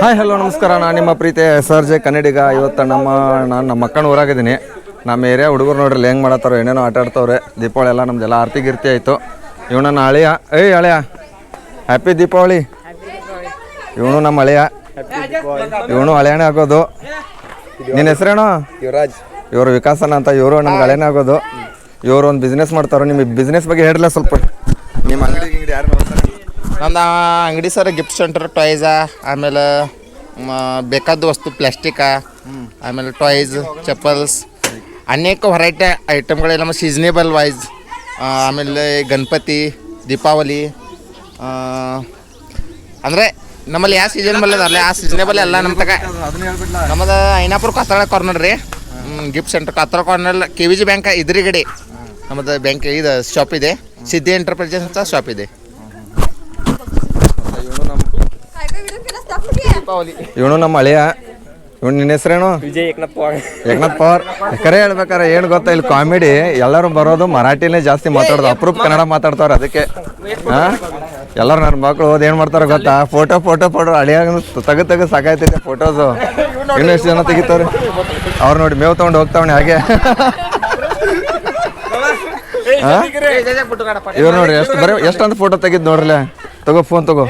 Hi hello ನಮಸ್ಕಾರ. ನಾನು ನಿಮ್ಮ ಪ್ರೀತಿಯ SRJ ಕನ್ನಡಿಗ. ಇವತ್ತು ನಾನು ಮಕ್ಕಳ ಊರಾಗಿದ್ದೀನಿ. ನಮ್ಮ ಏರಿಯಾ ಹುಡುಗರು ನೋಡ್ರಿ ಹೆಂಗೆ ಮಾಡತ್ತಾರೋ, ಏನೇನೋ ಆಟ ಆಡ್ತವ್ರೆ. ದೀಪಾವಳಿ ಎಲ್ಲ ನಮ್ದೆಲ್ಲ ಆರತಿ ಗಿರ್ತಿ ಆಯಿತು. ಇವನು ನನ್ನ ಅಳಿಯ. ಅಳಿಯ ಹ್ಯಾಪಿ ದೀಪಾವಳಿ. ಇವನು ನಮ್ಮ ಅಳಿಯ, ಇವನು ಹಳೆಯನೇ ಆಗೋದು. ನಿನ್ನ ಹೆಸರೇನೋ? ಯುವರಾಜ್. ಇವರು ವಿಕಾಸನ ಅಂತ. ಇವರು ನಮ್ಗೆ ಹಳೆಯನೇ ಆಗೋದು. ಇವರು ಒಂದು ಬಿಸ್ನೆಸ್ ಮಾಡ್ತಾರೆ. ನಿಮಗೆ ಬಿಸ್ನೆಸ್ ಬಗ್ಗೆ ಹೇಳಿಲ್ಲ ಸ್ವಲ್ಪ. ನಿಮ್ಮ ಅಂಗಡಿ ಯಾರು ನೋಡ್ತಾರೆ? ನಮ್ದು ಅಂಗಡಿ ಸರ್ ಗಿಫ್ಟ್ ಸೆಂಟರ್, ಟಾಯ್ಸ, ಆಮೇಲೆ ಬೇಕಾದ ವಸ್ತು ಪ್ಲಾಸ್ಟಿಕ, ಆಮೇಲೆ ಟಾಯ್ಸ್, ಚಪ್ಪಲ್ಸ್, ಅನೇಕ ವೆರೈಟಿ ಐಟಮ್ಗಳೆಲ್ಲ ನಮ್ಮ ಸೀಸನೇಬಲ್ ವೈಸ್. ಆಮೇಲೆ ಗಣಪತಿ, ದೀಪಾವಳಿ, ಅಂದರೆ ನಮ್ಮಲ್ಲಿ ಯಾವ ಸೀಸನ್ ಬಲ್ಲ ಅಲ್ಲ ಆ ಸೀಸನೇಬಲ್ ಎಲ್ಲ ನಮ್ಮ ತಗ. ನಮ್ಮದು ಐನಾಪುರ ಕಾತಳ ಕಾರ್ನರ್ ರೀ. Gift centre Katala corner KVG bank ಎದುರುಗಡೆ ನಮ್ಮದು ಬ್ಯಾಂಕ್ ಇದು ಶಾಪ್ ಇದೆ. ಸಿದ್ಧಿ ಎಂಟರ್ಪ್ರೈಸಸ್ ಅಂತ ಶಾಪ್ ಇದೆ. ಇವನು ನಮ್ಮ ಹಳೆಯ. ಇವನು ನಿನ್ನ ಹೆಸರೇನು? ವಿಜಯ್ ಏಕನಾಥ್ ಪವಾರ್. ಕರೆ ಹೇಳ್ಬೇಕಾರೆ ಏನು ಗೊತ್ತಾ, ಇಲ್ಲಿ ಕಾಮಿಡಿ ಎಲ್ಲರೂ ಬರೋದು ಮರಾಠಿನೇ ಜಾಸ್ತಿ ಮಾತಾಡೋದು, ಅಪ್ರೂಪ್ ಕನ್ನಡ ಮಾತಾಡ್ತಾವ್ರೆ. ಅದಕ್ಕೆ ಎಲ್ಲರೂ ನನ್ನ ಮಕ್ಕಳು ಹೋದ್ ಏನು ಮಾಡ್ತಾರೆ ಗೊತ್ತಾ, ಫೋಟೋ ಹಳೆಯಾಗ ತೆಗೆದು ಸಾಕಾಯ್ತೈತೆ ಫೋಟೋಸು. ಇನ್ನೂ ಎಷ್ಟು ಜನ ತೆಗಿತಾವ್ರಿ ಅವ್ರು ನೋಡಿ, ಮೇವು ತೊಗೊಂಡು ಹೋಗ್ತಾವಣೆ ಹಾಗೆ. ಇವ್ರು ನೋಡಿ ಎಷ್ಟಂತ ಫೋಟೋ ತೆಗಿದ್ ನೋಡ್ರಲ್ಲ. ತಗೋ ಫೋನ್ ತಗೋ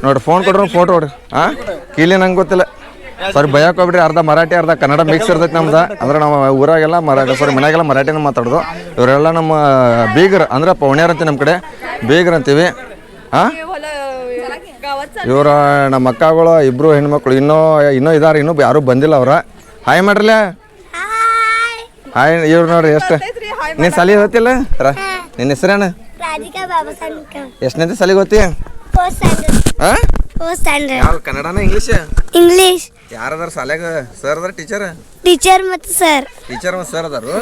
ನೋಡ್ರಿ, ಫೋನ್ ಕೊಡ್ರಿ, ಫೋಟೋ ಹೊಡ್ರಿ. ಕೀಲಿ ನಂಗೆ ಗೊತ್ತಿಲ್ಲ, ಸಾರಿ ಭಯಕ್ಕೆ ಹೋಗ್ಬಿಡ್ರಿ. ಅರ್ಧ ಮರಾಠಿ ಅರ್ಧ ಕನ್ನಡ ಮಿಕ್ಸ್ ಇರ್ತೈತೆ ನಮ್ದು. ಅಂದ್ರೆ ನಾವು ಊರಾಗೆಲ್ಲ ಮನೆಯಾಗೆಲ್ಲ ಮರಾಠಿನ ಮಾತಾಡೋದು. ಇವರೆಲ್ಲ ನಮ್ಮ ಬೀಗರು, ಅಂದ್ರೆ ಪೌಣ್ಯಾರ ಅಂತೀವಿ, ನಮ್ಮ ಕಡೆ ಬೀಗರು ಅಂತೀವಿ. ಇವರ ನಮ್ಮ ಅಕ್ಕಗಳು ಇಬ್ಬರು ಹೆಣ್ಮಕ್ಳು ಇನ್ನೂ ಇದಾರೆ, ಇನ್ನೂ ಯಾರೂ ಬಂದಿಲ್ಲ ಅವ್ರ. ಹಾಯ್ ಮಾಡ್ರಲ್ಲ. ಹಾಯ್. ಇವ್ರು ನೋಡ್ರಿ ಎಷ್ಟು ನೀನು ಸಾಲಿ ಹೋಗ್ತಿಲ್ಲ. ನಿನ್ನ ಹೆಸರೇನು? ಎಷ್ಟನೇ ಸಾಲಿಗೆ ಹೋಗ್ತಿ? ಯಾವ ಕನ್ನಡನ ಇಂಗ್ಲೀಷ್? ಯಾರದಾರ ಸಾಲ್ಯಾಗ? ಸರ್ ಅದಾರ? ಟೀಚರ್ ಮತ್ತು ಸರ್ ಅದಾರು.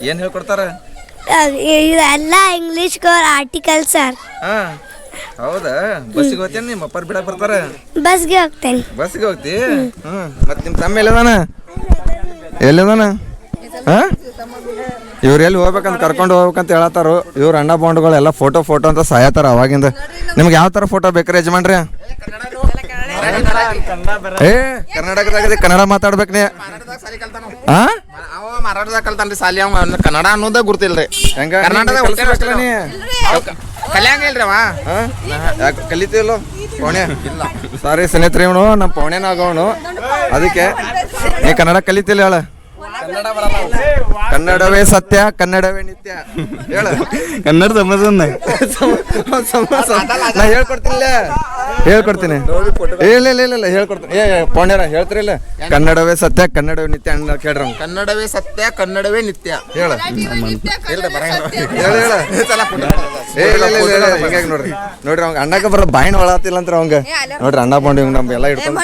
ಏನು ಹೇಳ್ಕೊಡ್ತಾರ? ಎಲ್ಲ ಇಂಗ್ಲೀಷ್ ಆರ್ಟಿಕಲ್ ಸರ್. ಹೌದಾ? ಬಸ್ಸಿಗೆ ಹೋಗ್ತೇನೆ? ನಿಮ್ಮ ಅಪ್ಪರ್ ಬಿಡಕ್ಕೆ ಬರ್ತಾರ? ಬಸ್ಗೆ ಹೋಗ್ತೇನೆ. ಬಸ್ಸಿಗೆ ಹೋಗ್ತಿ? ಮತ್ತೆ ನಿಮ್ಮ ತಮ್ಮ ಎಲ್ಲಿದಾನ? ಇವ್ರು ಎಲ್ಲಿ ಹೋಗ್ಬೇಕಂತ ಕರ್ಕೊಂಡು ಹೋಗ್ಬೇಕಂತ ಹೇಳತ್ತಾರು. ಇವ್ರ ಅಣ್ಣ ಬಾಂಡ್ಗಳು ಎಲ್ಲ ಫೋಟೋ ಅಂತ ಸಾಯತ್ತಾರ ಅವಾಗಿಂದ. ನಿಮ್ಗೆ ಯಾವ ಥರ ಫೋಟೋ ಬೇಕಾರೆ ಯಜಮಾನ್ರಿ? ಕರ್ನಾಟಕದಾಗ ಕನ್ನಡ ಮಾತಾಡ್ಬೇಕು ನೀ. ಮರಾಠದಾಗ ಕಲ್ತಾನ್ರಿ ಸಾಲಿ. ಅವ ಕನ್ನಡ ಅನ್ನೋದೇ ಗುರ್ತಿಲ್ರಿ. ಹೆಂಗ ಕಲ್ಯಾಂಗ ಇಲ್ರಿ ಅವ. ಯಾಕೆ ಕಲಿತಿಲ್ಲೋ ಪೌಣೆ? ಸಾರಿ ಸ್ನೇಹಿತರೆ, ಇವನು ನಮ್ಮ ಪೌಣೆನ ಆಗೋನು. ಅದಕ್ಕೆ ನೀ ಕನ್ನಡ ಕಲಿತಿಲ್ಲ ಹೇಳ. ಕನ್ನಡವೇ ಸತ್ಯ, ಕನ್ನಡವೇ ನಿತ್ಯ ಹೇಳ. ಕನ್ನಡ ಸಮಾಜ ನಾ ಹೇಳ್ಕೊಡ್ತೀನಿ. ಇಲ್ಲ ಹೇಳ್ಕೊಡ್ತೀನಿ. ಪೌಣ್ಯರ ಹೇಳ್ತಿರಿಲ್ಲ, ಕನ್ನಡವೇ ಸತ್ಯ, ಕನ್ನಡವೇ ನಿತ್ಯ ಅಣ್ಣ ಕೇಳ್ರ. ಕನ್ನಡವೇ ಸತ್ಯ, ಕನ್ನಡವೇ ನಿತ್ಯ ಹೇಳ. ಹಿಂಗಾಗಿ ನೋಡ್ರಿ ಅವಂಗ ಅಣ್ಣಕ್ಕೆ ಬರೋ ಬಾಯಿನ ಒಳತಿಲ್ಲ ಅಂತ ಅವಂಗ. ನೋಡ್ರಿ ಅಣ್ಣ ಬಾಂಡ್ ಇವ್ ನಮ್ಗೆಲ್ಲ ಇಟ್ಕೊಂಡು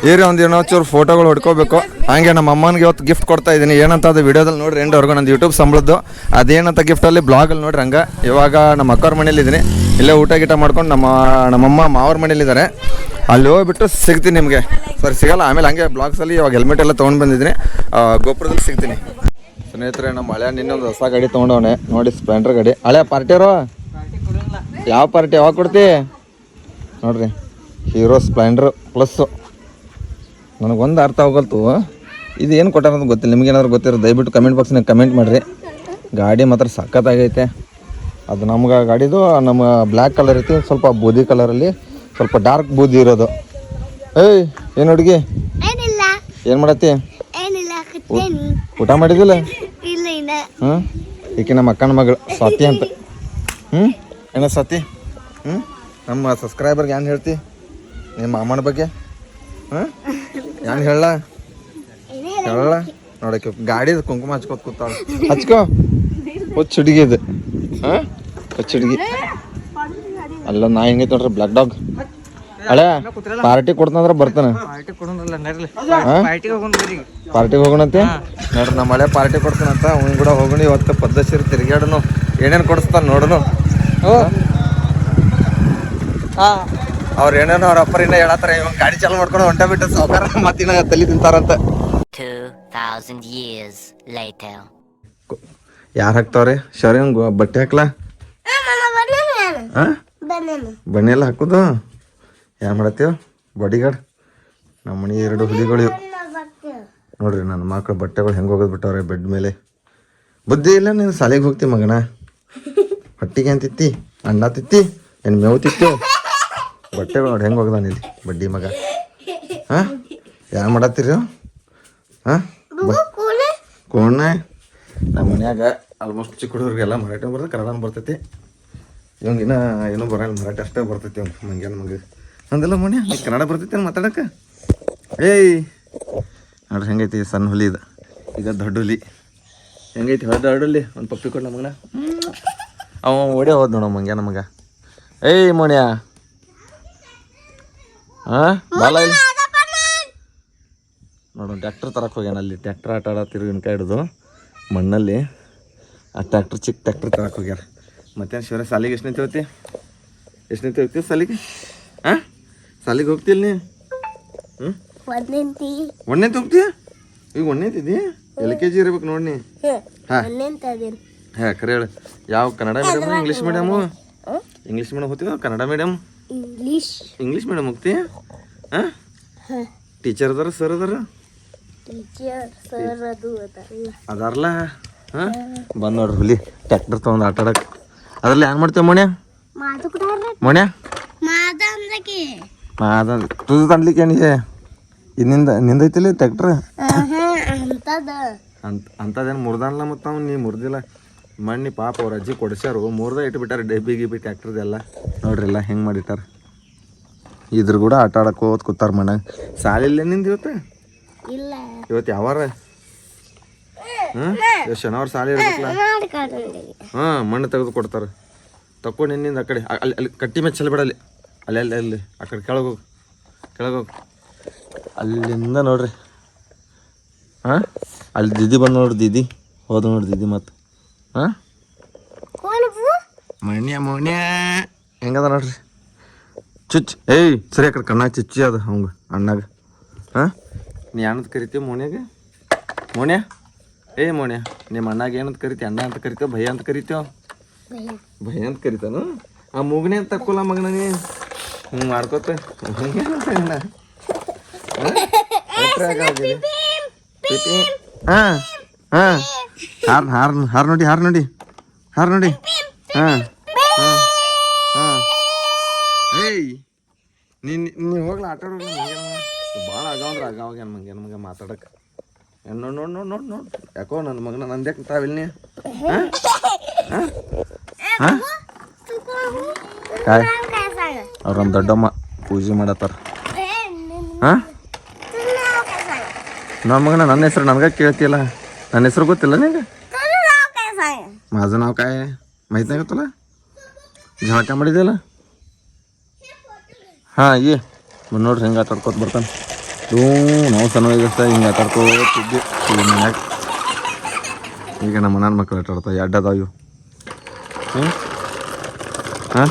ಇವ್ರಿ ಒಂದ್ ಏನೋ ಚೂರು ಫೋಟೋಗಳು ಹೊಡ್ಕೋಬೇಕು. ಹಂಗೆ ನಮ್ಮ ಅಮ್ಮನಿಗೆ ಇವತ್ತು ಗಿಫ್ಟ್ ಕೊಡ್ತಾ ಇದ್ದೀನಿ. ಏನಂತ ಅದು ವಿಡಿಯೋದಲ್ಲಿ ನೋಡ್ರಿ ಎಂಡವರೆಗೂ. ನಂದು ಯೂಟ್ಯೂಬ್ ಸಂಬಳದ್ದು ಅದೇನಂತ ಗಿಫ್ಟಲ್ಲಿ ಬ್ಲಾಗಲ್ಲಿ ನೋಡ್ರಿ. ಹಂಗೆ ಇವಾಗ ನಮ್ಮ ಅಕ್ಕವ್ರ ಮನೇಲಿ ಇದ್ದೀನಿ. ಇಲ್ಲೇ ಊಟ ಮಾಡ್ಕೊಂಡು ನಮ್ಮಮ್ಮ ಮಾವ್ರ ಮನೇಲಿದ್ದಾರೆ. ಅಲ್ಲಿ ಹೋಗ್ಬಿಟ್ಟು ಸಿಗ್ತೀನಿ ನಿಮಗೆ. ಸರಿ ಸಿಗಲ್ಲ ಆಮೇಲೆ. ಹಂಗೆ ಬ್ಲಾಗ್ಸಲ್ಲಿ ಇವಾಗ ಹೆಲ್ಮೆಟ್ ಎಲ್ಲ ತೊಗೊಂಡು ಬಂದಿದ್ದೀನಿ. ಗೋಪುರದಲ್ಲಿ ಸಿಗ್ತೀನಿ. ಸ್ನೇಹಿತರೆ, ನಮ್ಮ ಹಳೆಯ ನಿನ್ನೊಂದು ಹೊಸ ಗಾಡಿ ತೊಗೊಂಡವನೆ ನೋಡಿ, ಸ್ಪ್ಲೆಂಡರ್ ಗಾಡಿ. ಹಳೆಯ ಪಾರ್ಟಿಯವರು ಯಾವ ಪಾರ್ಟಿ ಯಾವಾಗ ಕೊಡ್ತಿ ನೋಡ್ರಿ? Hero Splendor plus. ನನಗೊಂದು ಅರ್ಥ ಹೋಗಲ್ತು, ಇದು ಏನು ಕೊಟ್ಟಾರ ಅಂತ ಗೊತ್ತಿಲ್ಲ. ನಿಮ್ಗೇನಾದ್ರು ಗೊತ್ತಿರೋ ದಯವಿಟ್ಟು ಕಮೆಂಟ್ ಬಾಕ್ಸ್ನಾಗ ಕಮೆಂಟ್ ಮಾಡಿರಿ. ಗಾಡಿ ಮಾತ್ರ ಸಖತ್ತಾಗೈತೆ. ಅದು ನಮ್ಗೆ ಗಾಡಿದು ನಮ್ಮ ಬ್ಲ್ಯಾಕ್ ಕಲರ್ ಐತಿ, ಸ್ವಲ್ಪ ಬೂದಿ ಕಲರಲ್ಲಿ ಸ್ವಲ್ಪ ಡಾರ್ಕ್ ಬೂದಿ ಇರೋದು. ಏನು ಹುಡುಗಿ ಏನು ಮಾಡತ್ತಿ? ಊಟ ಮಾಡಿದಿಲ್ಲ? ಈಕೆ ನಮ್ಮ ಅಕ್ಕನ ಮಗಳು ಸ್ವಾತಿ ಅಂತ. ಏನೋ ಸ್ವಾತಿ, ನಮ್ಮ ಸಬ್ಸ್ಕ್ರೈಬರ್ಗೆ ಏನು ಹೇಳ್ತಿ ನಿಮ್ಮ ಅಮ್ಮನ ಬಗ್ಗೆ? ಏನು ಹೇಳ ನೋಡಕ್ಕೆ ಗಾಡಿದು ಕುಂಕುಮ ಹಚ್ಕೋತ ಕೂತಾಳ. ಹಚ್ಕೋ. ಹುಚ್ಚ ಹುಡುಗಿ ಇದು. ಹುಚ್ಚ ಹುಡುಗಿ ಅಲ್ಲ. ನಾ ಹೆಂಗೈತೆ ನೋಡ್ರಿ ಬ್ಲ್ಯಾಕ್ ಡಾಗ್. ಹಳೆ ಪಾರ್ಟಿ ಕೊಡ್ತಂದ್ರೆ ಬರ್ತಾನೆ. ಪಾರ್ಟಿಗೆ ಹೋಗೋಣಂತೆ ನೋಡ್ರಿ. ನಮ್ಮ ಹಳೆ ಪಾರ್ಟಿ ಕೊಡ್ತಾನಂತ. ಅವ್ನು ಕೂಡ ಹೋಗೋಣ ಇವತ್ತು. ಪದ್ಧತಿ ತಿರುಗಾಡನು, ಏನೇನು ಕೊಡಿಸ್ತಾನ ನೋಡೋನು. ಅವ್ರು ಏನೇನೋ ಅವ್ರ ಅಪ್ಪರಿಂದ ಹೇಳತ್ತಾರ. ಇವಾಗ ಗಾಡಿ ಚಾಲು ಮಾಡ್ಕೊಂಡು ಹೊಂಟ ಬಿಟ್ಟು ಸಾವುಕಾರ ಮತ್ತಿನ ತಲೆ ತಿಂತಾರಂತ. 2000 years later. ಯಾರು ಹಾಕ್ತಾವ್ರಿ? ಶರಿ ಬಟ್ಟೆ ಹಾಕ್ಲಾ? ಹಾಂ ಬನ್ನಿ ಎಲ್ಲ ಹಾಕೋದು ಏನು ಮಾಡತ್ತೀವ ಬಾಡಿಗಾರ್ಡ್ ನಮ್ಮ ಮನೆ 2 ಹುಲಿಗಳು ಇವು. ನೋಡ್ರಿ ನನ್ನ ಮಕ್ಕಳು ಬಟ್ಟೆಗಳು ಹೆಂಗೆ ಹೋಗೋದು ಬಿಟ್ಟವ್ರೆ ಬೆಡ್ ಮೇಲೆ. ಬುದ್ಧಿ ಇಲ್ಲ ನೀನು ಶಾಲೆಗೆ ಹೋಗ್ತಿ ಮಗನ. ಹೊಟ್ಟಿಗೆ ಅಂತ ತಿತ್ತಿ ಅಣ್ಣ ತಿತ್ತಿ ಏನು ಮೇವು ತಿತ್ತು ಬಟ್ಟೆಗಳು ನೋಡಿ ಹೆಂಗೆ ಹೋಗದಾನ ಇಲ್ಲಿ ಬಡ್ಡಿ ಮಗ. ಹಾಂ ಏನು ಮಾಡತ್ತೀರಿ ಹಾಂ ಕೋಣ ನಮ್ಮ ಮನ್ಯಾಗ ಆಲ್ಮೋಸ್ಟ್ ಚಿಕ್ಕ ಹುಡುಗರಿಗೆಲ್ಲ ಮರಾಠಿ ಬರ್ತದೆ ಕನ್ನಡನೂ ಬರ್ತೈತಿ. ಇವಂಗಿನ್ನ ಏನೂ ಬರಲ್ಲ ಮರಾಠಿ ಅಷ್ಟೇ ಬರ್ತೈತಿ ಅವ್ನು ಮಂಗ್ಯಾನ ಮಗ ಅಂದೆಲ್ಲ ಮನೆ ಕನ್ನಡ ಬರ್ತೈತಿ ಮಾತಾಡಕ್ಕೆ. ಏಯ್ ನೋಡ್ರಿ ಹೆಂಗೈತಿ ಸಣ್ಣ ಹುಲಿ ಇದು ಈಗ ದೊಡ್ಡ ಹುಲಿ ಹೆಂಗೈತಿ ದೊಡ್ಡ ಹುಲಿ ಒಂದು ಪಪ್ಪಿ ಕೊಡ್ಲ ಮಗನ. ಅವ ಓಡೇ ಹೋದ್ ನೋಡ ಮಂಗ್ಯಾನ ಮಗ. ಏಯ್ ಮೋಣ್ಯ ಹಾಂ ಬಾಲ ಇಲ್ಲ ನೋಡು ಟ್ಯಾಕ್ಟ್ರ್ ತರಕ್ಕೆ ಹೋಗ್ಯಾನ ಅಲ್ಲಿ ಟ್ಯಾಕ್ಟ್ರ್ ಆಟ ಆಡತ್ತಿರು ಇನ್ಕ ಹಿಡಿದು ಮಣ್ಣಲ್ಲಿ ಆ ಟ್ಯಾಕ್ಟ್ರ್ ಚಿಕ್ಕ ಟ್ಯಾಕ್ಟ್ರ್ ತರಕ್ಕೆ ಹೋಗ್ಯಾರ. ಮತ್ತೇನು ಶಿವರ ಸಾಲಿಗೆ ಎಷ್ಟನೇ ಹೋಗ್ತೀವಿ ಸಾಲಿಗೆ ಹಾಂ ಸಾಲಿಗೆ ಹೋಗ್ತಿಲ್ಲ ನೀ ಹ್ಞೂ 1ನೇ ಹೋಗ್ತೀಯ ಈಗ 1ನೇ LKG ಇರ್ಬೇಕು ನೋಡಿ ನೀ. ಹಾಂ ಹಾಂ ಕರೆ ಹೇಳು ಯಾವ Kannada medium English medium English medium ಹೋಗ್ತೀವ ಕನ್ನಡ ಮೀಡಿಯಮ್ ಇಂಗ್ಲೀಷ್ ಮೀಡಿಯಮ್ ಹೋಗ್ತೀಯ ಹಾಂ ಟೀಚರ್ ಅದಾರ ಸರ್ ಅದಾರ ಅದಾರಲ್ಲ ಹಾಂ ಬಂದು ನೋಡ್ರಿ ಹುಲಿ ಟ್ಯಾಕ್ಟರ್ ತೊಗೊಂಡು ಆಟ ಆಡಕ್ಕೆ. ಅದ್ರಲ್ಲಿ ಏನು ಮಾಡ್ತೇವೆ ಮೋಣ್ಯ ಮಾದ ತುದು ತಂಡ್ಲಿಕ್ಕೆ ಏನಿದೆ ಇನ್ನಿಂದ ನಿಂದೈತಿಲ್ಲ ಟ್ಯಾಕ್ಟ್ರ್ ಅಂಥದ್ದೇನು ಮುರ್ದಾನಲ್ಲ ಮತ್ತು ಅವ್ನು ನೀ ಮುರ್ದಿಲ್ಲ ಮಣ್ಣಿ ಪಾಪ ಅವ್ರ ಅಜ್ಜಿ ಕೊಡ್ಸ್ಯಾರು ಮುರ್ದ ಇಟ್ಬಿಟ್ಟಾರೆ ಡಬ್ಬಿ ಗಿಬ್ಬಿ ಟ್ಯಾಕ್ಟ್ರದೆಲ್ಲ ನೋಡ್ರಿಲ್ಲ ಹೆಂಗೆ ಮಾಡಿಟ್ಟಾರ. ಇದ್ರ ಕೂಡ ಆಟ ಆಡಕ್ಕೆ ಹೋದ್ ಕೂತಾರ ಮಣ್ಣಾಗ. ಸಾಲಿಲ್ಲ ನಿಂದು ಇವತ್ತು ಯಾವಾರ ಎಷ್ಟು ಶನಿವಾರ ಸಾಲಿ ಇರ್ಬೇಕಲ್ಲ ಹಾಂ ಮಣ್ಣು ತೆಗೆದು ಕೊಡ್ತಾರೆ ತಕೊಂಡು ನಿನ್ನಿಂದ ಆ ಕಡೆ ಅಲ್ಲಿ ಕಟ್ಟಿ ಮೇಲೆ ಚೆಲ್ಬೇಡ ಅಲ್ಲಿ ಆ ಕಡೆ ಕೆಳಗೋಗಿ ಅಲ್ಲಿಂದ ನೋಡ್ರಿ ಹಾಂ ಅಲ್ಲಿ ದೀದಿ ಬಂದು ನೋಡ್ರಿ ದೀದಿ ಹೋದ ನೋಡ್ರಿ ದೀದಿ ಮತ್ತು ಹಾಂ ಮೌನ್ಯ ಹೆಂಗದ ನೋಡ್ರಿ ಚುಚ್ ಏಯ್ ಸರಿ ಆ ಕಡೆ ಕಣ್ಣಾಗ ಚುಚ್ಚಿ ಅದ ಅವಂಗ ಅಣ್ಣಾಗ. ಹಾಂ ನೀ ಏನಂತ ಕರಿತೀವಿ ಮೋಣ್ಯ ಏಯ್ ಮೋಣ್ಯ ನಿಮ್ಮ ಅಣ್ಣಾಗ ಏನಂತ ಕರಿತಿ ಅಣ್ಣ ಅಂತ ಕರಿತೇವೆ ಭಯ ಅಂತ ಕರಿತೇವ ಭಯ ಅಂತ ಕರಿತಾನು ಆ ಮೂಗನೆ ಅಂತ ತಕ್ಕೋಲ್ಲ ಮಗನ ನೀ ಹಿಂಗೆ ಮಾಡ್ಕೋತ ಹಿಂಗೇನಂತ ಅಣ್ಣ ಹಾಂ ಹಾರ್ ನೋಡಿ ಹಾಂ ಏಯ್ ನೀ ಹೋಗ್ಲ ಆಟ ಆಡೋದು ಭಾಳ ಆಗಾವಾಗ ಮಂಗೇನ ಮಗ ಮಾತಾಡಕ್ಕೆ ನೋಡ್ ಯಾಕೋ ನನ್ನ ಮಗನ ನಂದ್ಯಾಕೆ ತಾವಿಲ್ ನೀ ಅವ್ರೊಂದು ದೊಡ್ಡಮ್ಮ ಪೂಜೆ ಮಾಡತ್ತಾರ. ಹಾಂ ನನ್ನ ಮಗನ ನನ್ನ ಹೆಸರು ನನಗೆ ಕೇಳ್ತಿಯಲ್ಲ ನನ್ನ ಹೆಸರು ಗೊತ್ತಿಲ್ಲ ನಿಂಗೆ माझं नाव काय माहीत नाही का तुला झळका ಮಾಡಿದೆಯಲ್ಲ ಹಾಂ ಬಂದು ನೋಡ್ರಿ ಹಿಂಗೆ ಆಟ ಆಡ್ಕೋತ ಬರ್ತಾನೆ ನಾವು ಸಣ್ಣವಾಗಷ್ಟ ಹಿಂಗೆ ಆಟ ಆಡ್ಕೋತಿದ್ವಿ ಮನ್ಯಾಗ. ಈಗ ನಮ್ಮ ಮನ ಮಕ್ಕಳು ಆಟ ಆಡ್ತಾವೆ ಅದಾವ ಇವು ಹಾಂ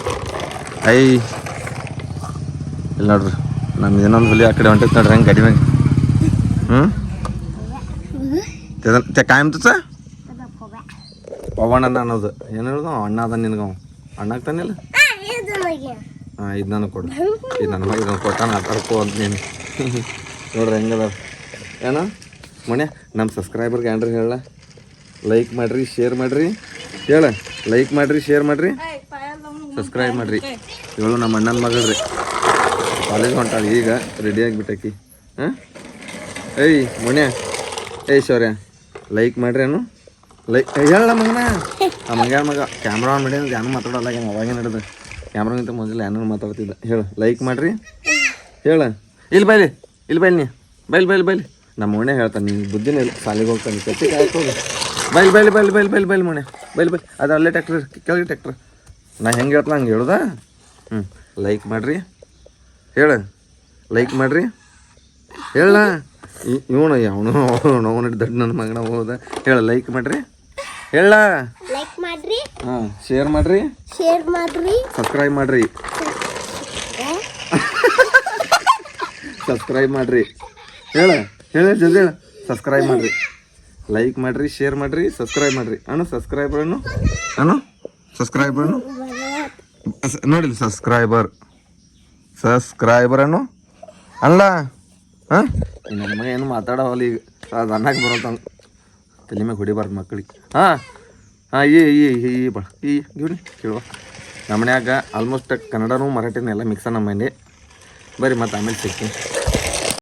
ಇಲ್ಲ ನೋಡ್ರಿ ನಮ್ಮ ಏನೊಂದು ಹುಲಿ ಆ ಕಡೆ ಹೊಂಟೈತೆ ನೋಡ್ರಿ ಹೆಂಗೆ ಗಾಡಿ ಮ್ಯಾಗ ते काय म्हणतो ಪವಣ್ಣ ಅನ್ನೋದು ಏನು ಹೇಳೋದು ಅಣ್ಣ ಅದ ನಿನಗೆ ಅವ ಅಣ್ಣ ಆಗ್ತಾನಿಲ್ಲ ಹಾಂ ಇದು ನನಗೆ ಕೊಡು ಇದು ನನ್ನ ಮಗ ಇದನ್ನು ಕೊಟ್ಟಾನ ಆಟಾಡ್ಕೋ ಅಂತ ನೀನು ನೋಡ್ರಿ ಹೆಂಗದ ಏನೋ ಮನೆ ನಮ್ಮ ಸಬ್ಸ್ಕ್ರೈಬರ್ಗೆ ಏನ್ರಿ ಹೇಳ ಲೈಕ್ ಮಾಡಿರಿ ಶೇರ್ ಮಾಡಿರಿ ಹೇಳ ಲೈಕ್ ಮಾಡಿರಿ ಶೇರ್ ಮಾಡಿರಿ ಸಬ್ಸ್ಕ್ರೈಬ್ ಮಾಡಿರಿ ಹೇಳು ನಮ್ಮ ಅಣ್ಣನ ಮಗಳ್ರಿ ಕಾಲೇಜ್ ಹೊಂಟಾಳಿ ಈಗ ರೆಡಿ ಆಗಿಬಿಟ್ಟಕಿ ಹಾಂ ಏಯ್ ಮೊನ್ನೆ ಏಯ್ ಶೌರ್ಯ ಲೈಕ್ ಮಾಡ್ರಿ ಏನು ಲೈಕ್ ಹೇಳ ಮಗನ ಆ ಮಗ ಕ್ಯಾಮ್ರಾ ಆನ್ ಮಾಡಿ ಏನೂ ಮಾತಾಡೋಲ್ಲ ಏನು ಅವಾಗೇ ನಡೆದ ಕ್ಯಾಮ್ರಾಗಿಂತ ಮೊದಲು ಏನೂ ಮಾತಾಡ್ತಿದ್ದ ಹೇಳು ಲೈಕ್ ಮಾಡಿರಿ ಹೇಳ ಇಲ್ಲಿ ಬೈಲಿ ನೀ ಬೈಲಿ ನಮ್ಮ ಮೊನ್ನೆ ಹೇಳ್ತಾನೆ ನಿಂಗೆ ಬುದ್ಧಿನೇ ಇಲ್ಲ ಸಾಲಿಗೆ ಹೋಗ್ತಾನೆ ಕಟ್ಟಿ ಕಾಯ್ಕೋದು ಬೈಲ್ ಮೊನ್ನೆ ಬೈಲ್ ಅದು ಅಲ್ಲೇ ಟ್ಯಾಕ್ಟ್ರ್ ಕೆಳಗೆ ಟ್ಯಾಕ್ಟ್ರ್ ನಾ ಹೆಂಗೆ ಹೇಳ್ತಾನ ಹಂಗೆ ಹೇಳುದಾ ಲೈಕ್ ಮಾಡಿರಿ ಹೇಳ ಲೈಕ್ ಮಾಡಿರಿ ಹೇಳ ಇವನು ಅವನು ದೊಡ್ಡ ನನ್ನ ಮಗನ ಹೋದ ಹೇಳ ಲೈಕ್ ಮಾಡ್ರಿ ಹೇಳ ಹಾಂ ಶೇರ್ ಮಾಡ್ರಿ ಸಬ್ಸ್ಕ್ರೈಬ್ ಮಾಡ್ರಿ ಹೇಳ ಜಲ್ದಿ ಹೇಳ ಸಬ್ಸ್ಕ್ರೈಬ್ ಮಾಡ್ರಿ ಲೈಕ್ ಮಾಡ್ರಿ ಶೇರ್ ಮಾಡ್ರಿ ಸಬ್ಸ್ಕ್ರೈಬ್ ಮಾಡ್ರಿ ಸಬ್ಸ್ಕ್ರೈಬರ್ನು ನೋಡಿಲ್ಲ ಸಬ್ಸ್ಕ್ರೈಬರ್ ಅನ್ನು ಅಲ್ಲ ಹಾಂ ನನ್ನ ಮಗ ಏನು ಮಾತಾಡೋವಲ್ಲ ಈಗ ಅದು ಅನ್ನಕ್ಕೆ ಬರೋತ ತಲೆ ಮ್ಯಾಗ ಹೊಡಿಬಾರ್ದು ಮಕ್ಕಳಿಗೆ ಹಾಂ ಹಾಂ ಈ ಬಾ ಗಿವ್ನಿ ಕೇಳುವ ನಮ್ಮ ಮನ್ಯಾಗ ಆಲ್ಮೋಸ್ಟ್ ಕನ್ನಡನೂ ಮರಾಠಿನೂ ಎಲ್ಲ ಮಿಕ್ಸ ನಮ್ಮ ಮನೆ ಬರ್ರಿ ಮತ್ತೆ ಆಮೇಲೆ ಸಿಗ್ತೀನಿ